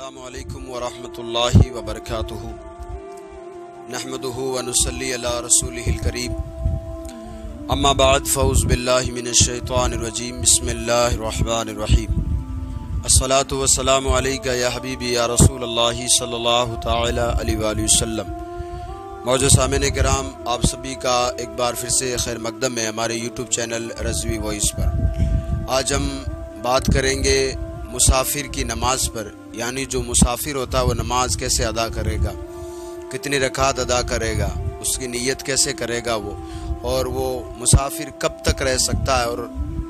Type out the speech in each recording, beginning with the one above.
अस्सलामु अलैकुम वरहमतुल्लाहि वबरकातुहु नहमदुहु व नुसल्ली अला रसूलिहिल करीम अम्मा बाद फ़ऊज़ बिल्लाहि मिनश शैतानिर रजीम बिस्मिल्लाहिर रहमानिर रहीम अस्सलातु वस्सलामु अलैका या हबीबी या रसूलल्लाहि सल्लल्लाहु तआला अलैहि वसल्लम। मौजूद सामीन किराम, आप सभी का एक बार फिर से खैर मकदम है हमारे यूट्यूब चैनल रज़वी वॉइस पर। आज हम बात करेंगे मुसाफिर की नमाज पर, यानी जो मुसाफिर होता है वो नमाज कैसे अदा करेगा, कितनी रकात अदा करेगा, उसकी नीयत कैसे करेगा वो, और वो मुसाफिर कब तक रह सकता है और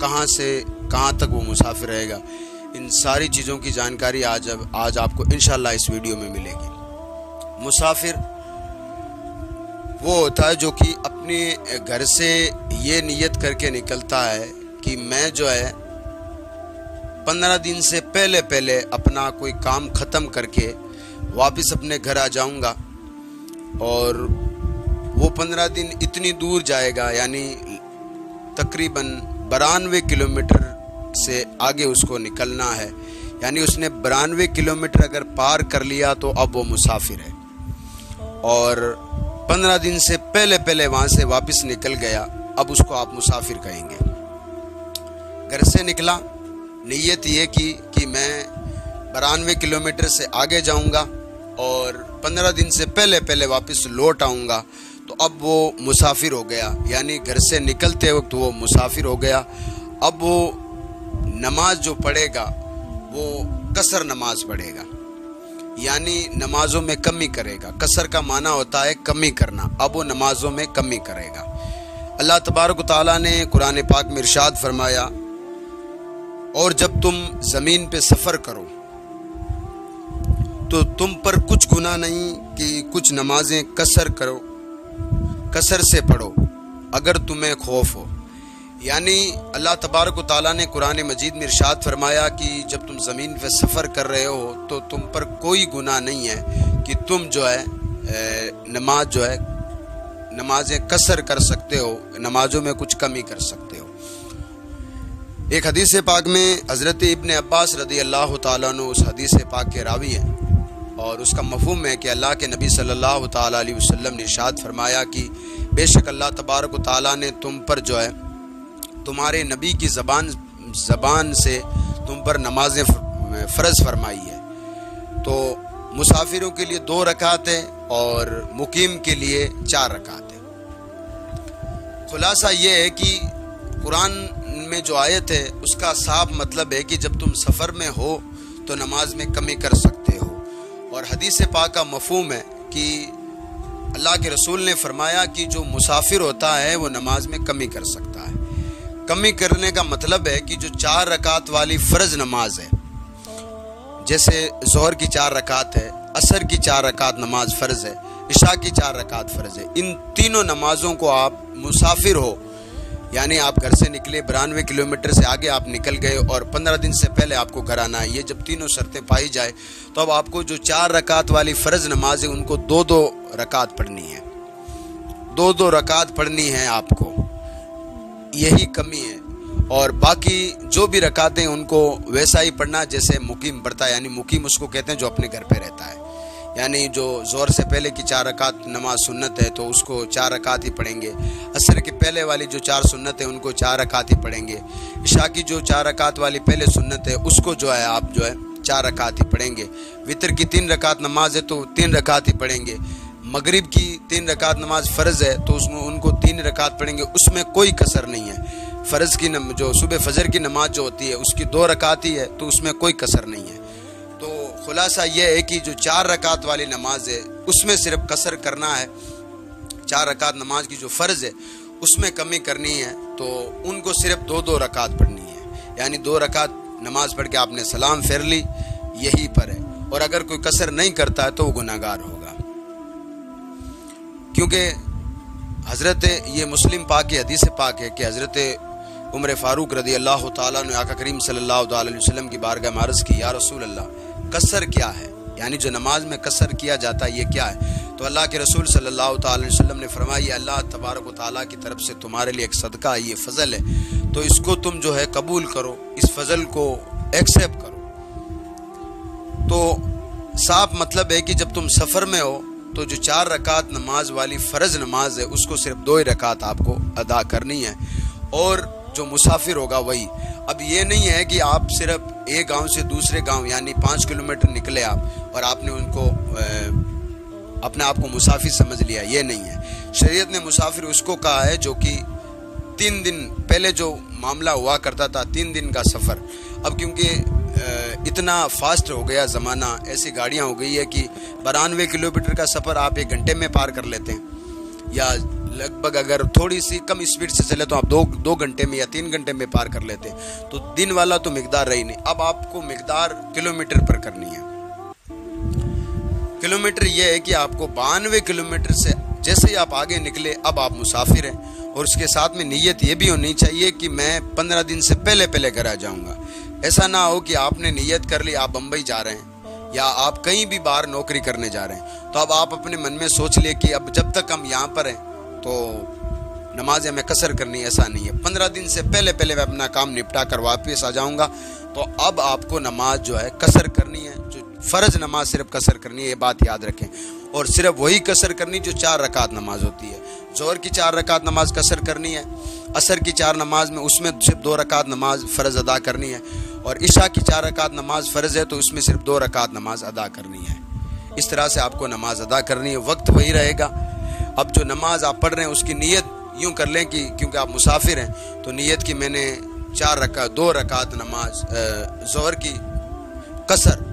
कहाँ से कहाँ तक वो मुसाफिर रहेगा। इन सारी चीज़ों की जानकारी आज आपको इंशाअल्लाह इस वीडियो में मिलेगी। मुसाफिर वो होता है जो कि अपने घर से ये नीयत करके निकलता है कि मैं जो है 15 दिन से पहले अपना कोई काम ख़त्म करके वापस अपने घर आ जाऊंगा, और वो 15 दिन इतनी दूर जाएगा, यानी तकरीबन 92 किलोमीटर से आगे उसको निकलना है। यानी उसने 92 किलोमीटर अगर पार कर लिया तो अब वो मुसाफिर है, और 15 दिन से पहले वहाँ से वापस निकल गया, अब उसको आप मुसाफिर कहेंगे। घर से निकला, नीयत ये की कि मैं 92 किलोमीटर से आगे जाऊंगा और 15 दिन से पहले वापस लौट आऊंगा, तो अब वो मुसाफिर हो गया। यानी घर से निकलते वक्त वो मुसाफिर हो गया। अब वो नमाज जो पढ़ेगा वो कसर नमाज पढ़ेगा, यानी नमाजों में कमी करेगा। कसर का माना होता है कमी करना, अब वो नमाजों में कमी करेगा। अल्लाह तबारक व तआला ने कुरान पाक में इरशाद फरमाया, और जब तुम ज़मीन पे सफ़र करो तो तुम पर कुछ गुनाह नहीं कि कुछ नमाजें कसर करो, कसर से पढ़ो अगर तुम्हें खौफ हो। यानी अल्लाह तबारक व तआला ने कुरान मजीद में इरशाद फरमाया कि जब तुम ज़मीन पे सफ़र कर रहे हो तो तुम पर कोई गुनाह नहीं है कि तुम जो है नमाजें कसर कर सकते हो, नमाजों में कुछ कमी कर सकते हो। एक हदीस पाक में हज़रत इब्न अब्बास रदी अल्लाह ताला अन्हु उस हदीस पाक के रावी हैं, और उसका मफ़हूम है कि अल्लाह के नबी सल्लल्लाहु ताला अलैहि वसल्लम ने इरशाद फरमाया कि बेशक अल्लाह तबारक व तआला ने तुम पर जो है तुम्हारे नबी की ज़बान से तुम पर नमाजें फ़र्ज़ फरमाई है। तो मुसाफिरों के लिए 2 रकात है और मुकीम के लिए 4 रकात है। खुलासा ये है कि कुरान में जो आयत है उसका साफ मतलब है कि जब तुम सफ़र में हो तो नमाज में कमी कर सकते हो, और हदीस पाक का मफ़हूम है कि अल्लाह के रसूल ने फरमाया कि जो मुसाफिर होता है वो नमाज में कमी कर सकता है। कमी करने का मतलब है कि जो 4 रकात वाली फ़र्ज़ नमाज है, जैसे ज़ोहर की 4 रकात है, असर की 4 रकात नमाज फ़र्ज़ है, इशा की 4 रकात फ़र्ज़ है, इन तीनों नमाज़ों को आप मुसाफिर हो, यानी आप घर से निकले 92 किलोमीटर से आगे आप निकल गए और 15 दिन से पहले आपको घर आना है, ये जब तीनों शर्तें पाई जाए तो अब आपको जो 4 रकात वाली फ़र्ज़ नमाज है उनको 2-2 रकात पढ़नी है, 2-2 रकात पढ़नी है आपको, यही कमी है। और बाकी जो भी रकातें उनको वैसा ही पढ़ना जैसे मुकीम पढ़ता है, यानी मुकीम उसको कहते हैं जो अपने घर पे रहता है। यानी जो ज़ोहर से पहले की 4 रकात नमाज सुन्नत है तो उसको 4 रकात ही पढ़ेंगे, असर के पहले वाली जो 4 सुन्नत है उनको 4 रकात ही पढ़ेंगे, इशा की जो 4 रकात वाली पहले सुन्नत है उसको जो है आप जो है 4 रकात ही पढ़ेंगे, वितर की 3 रकात नमाज है तो 3 रकात ही पढ़ेंगे, मगरिब की 3 रकात नमाज फ़र्ज़ है तो उसमें उनको 3 रकात पढ़ेंगे, उसमें कोई कसर नहीं है। फ़र्ज़ की जो सुबह फजर की नमाज जो होती है उसकी 2 रकात ही है तो उसमें कोई कसर नहीं है। तो खुलासा ये है कि जो 4 रकात वाली नमाज है उसमें सिर्फ कसर करना है, 4 रकात नमाज की जो फ़र्ज़ है उसमें कमी करनी है, तो उनको सिर्फ 2-2 रकात पढ़नी है। यानी 2 रकात नमाज पढ़ के आपने सलाम फेर ली, यही पर है। और अगर कोई कसर नहीं करता है तो वो गुनाहगार होगा, क्योंकि हज़रत ये मुस्लिम पाक की हदीस पाक है कि हज़रत उमर फ़ारूक रदी अल्लाह ताला ने आका करीम सल्लल्लाहु अलैहि वसल्लम की बारगाह में अर्ज़ की, या रसूल अल्लाह कसर क्या है, यानी जो नमाज में कसर किया जाता है ये क्या है। तो अल्लाह के रसूल सल्लल्लाहु अलैहि वसल्लम ने फरमाया, ये अल्लाह तबारक व तआला की तरफ से तुम्हारे लिए एक सदका है, ये फ़ज़ल है, तो इसको तुम जो है कबूल करो, इस फ़ज़ल को एक्सेप्ट करो। तो صاف مطلب ہے کہ جب تم سفر میں ہو تو جو 4 رکعت نماز والی فرض نماز ہے اس کو صرف 2 ہی رکعت آپ کو ادا کرنی ہے، اور جو مسافر ہوگا وہی۔ اب یہ نہیں ہے کہ آپ صرف ایک گاؤں سے دوسرے گاؤں یعنی 5 کلومیٹر نکلے آپ اور آپ نے ان کو اپنے آپ کو مسافر سمجھ لیا، یہ نہیں ہے۔ شریعت نے مسافر اس کو کہا ہے جو کہ 3 دن پہلے جو معاملہ ہوا کرتا تھا 3 دن کا سفر، اب کیونکہ اتنا فاسٹ ہو گیا زمانہ، ایسی گاڑیاں ہو گئی ہے کہ 92 کلومیٹر کا سفر آپ 1 گھنٹے میں پار کر لیتے ہیں، یا لگ بھگ اگر تھوڑی سی کم اسپیڈ سے چلے تو آپ 2 گھنٹے میں یا 3 گھنٹے میں پار کر لیتے ہیں۔ تو دن والا تو مقدار رہی نہیں، اب آپ کو مقدار کلومیٹر پر کرنی ہے۔ کلومیٹر یہ ہے کہ آپ کو 92 کلومیٹر سے جیسے ہی آپ آگے نکلے اب آپ مسافر ہیں، اور اس کے ساتھ میں نیت یہ بھی ہونی چاہیے کہ میں 15 دن سے پہلے گھر آ جاؤں گا۔ ایسا نہ ہو کہ آپ نے نیت کر لی آپ بمبئی جا رہے ہیں یا آپ کہیں بھی باہر نوکری کرنے جا رہے ہیں، تو اب آپ اپنے من میں سوچ لیے کہ اب جب تک ہم یہاں پر ہیں تو نماز ہمیں قصر کرنی، ایسا نہیں ہے۔ 15 دن سے پہلے میں اپنا کام نپٹا کر واپس آ جاؤں گا، تو اب آپ کو نماز جو ہے قصر کرنی ہے، جو فرض نماز صرف قصر کرنی ہے، یہ بات یاد رکھیں، اور صرف وہی قصر کرنی جو 4 رکعت نماز ہوتی ہے۔ ظہر کی 4 رکعت نماز قصر کرنی ہے، عصر کی 4 نماز میں اس میں صرف 2 رکعت نماز فرض ادا کرنی ہے، اور عشاء کی 4 رکعت نماز فرض ہے تو اس میں صرف 2 رکعت نماز ادا کرنی ہے۔ اس طرح سے آپ کو نماز ادا کرنی ہے، وقت وہی رہے گا۔ اب جو نماز آپ پڑھ رہے ہیں اس کی نیت یوں کر لیں کہ کیونکہ آپ مسافر ہیں تو نیت کی میں نے 2 رکعت نماز ظہر کی قصر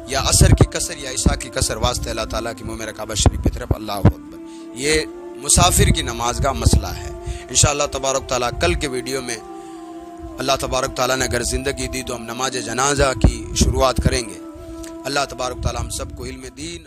یا عصر کی قصر یا عشاء کی قصر، واسطے اللہ تعالیٰ کی منہ میں کعبہ شریف کی طرف، اللہ اکبر۔ یہ مسافر کی نماز کا مسئلہ ہے۔ انشاءاللہ تبارک تعالیٰ کل کے ویڈیو میں اللہ تبارک تعالیٰ نے اگر زندگی دی تو ہم نماز جنازہ کی شروعات کریں گے۔ اللہ تبارک تعالیٰ ہم سب کو علم دین